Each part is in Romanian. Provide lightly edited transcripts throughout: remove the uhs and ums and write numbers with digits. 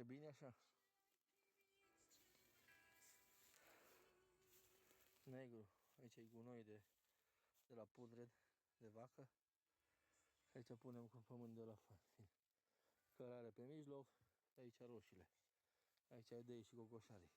bine așa? Negru. Aici e gunoi de la pudred de vacă. Aici punem cu pământ de la cărare pe mijloc. Aici roșiile. Aici idei și gogoșarii.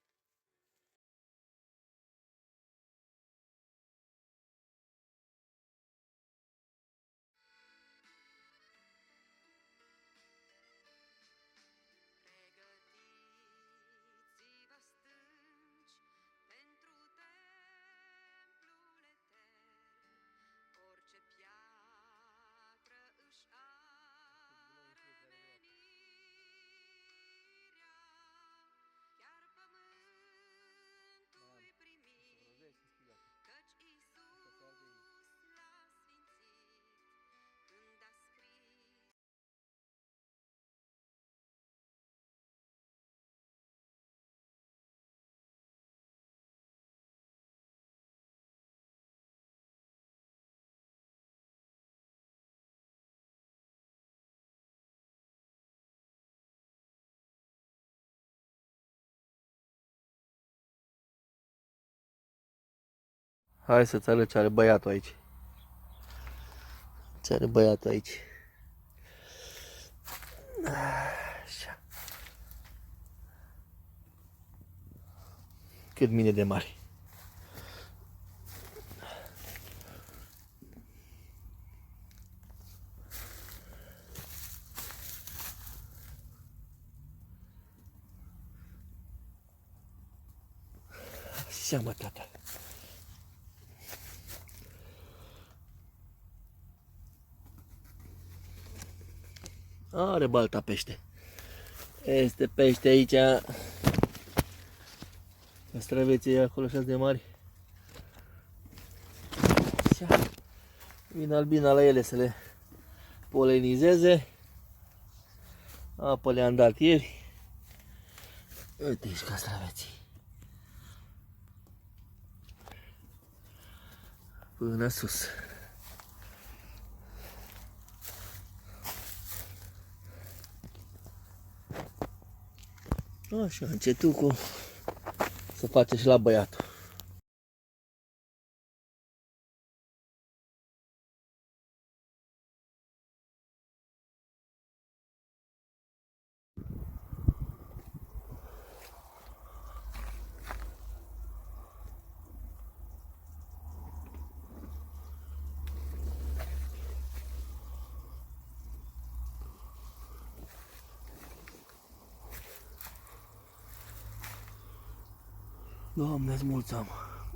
Hai să-ți arăt ce are băiatul aici. Ce are băiatul aici. Așa. Cât mine de mari. Așa, mă, tata. Are balta pește. Este pește aici. Castraveții acolo așa de mari. Așa. Vine albina la ele să le polenizeze. Apă le-am dat ieri. Uite aici castraveții. Până sus. Așa, încetucul să face și la băiatul. Doamne-ți mulțumim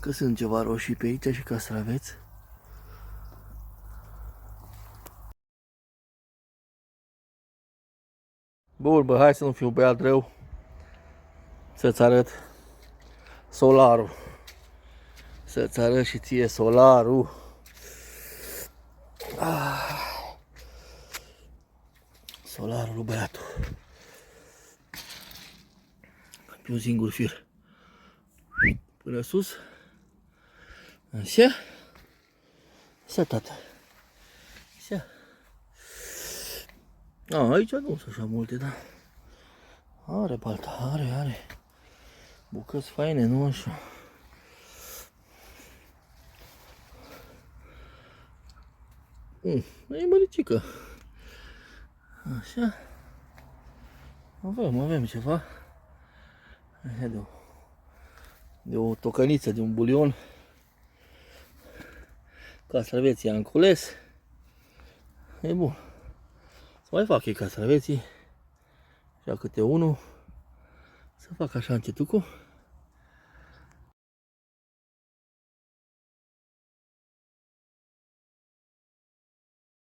că sunt ceva roșii pe aici și castraveți. Bun, bă, hai să nu fiu băiat rău. Să-ți arăt solarul. Să-ți arăt și ție solarul. Solarul lui băiatul. Pe un singur fir. Până sus. Așa. Așa, tata. Așa. Aici nu sunt așa multe, da. Are balta, are. Bucăți faine, nu așa. E măricică. Așa. Avem ceva. Așa de o tocăniță, de un bulion. Castraveții am cules. E bun. Să mai fac ei castraveții. Așa câte unul. Să fac așa încetucul.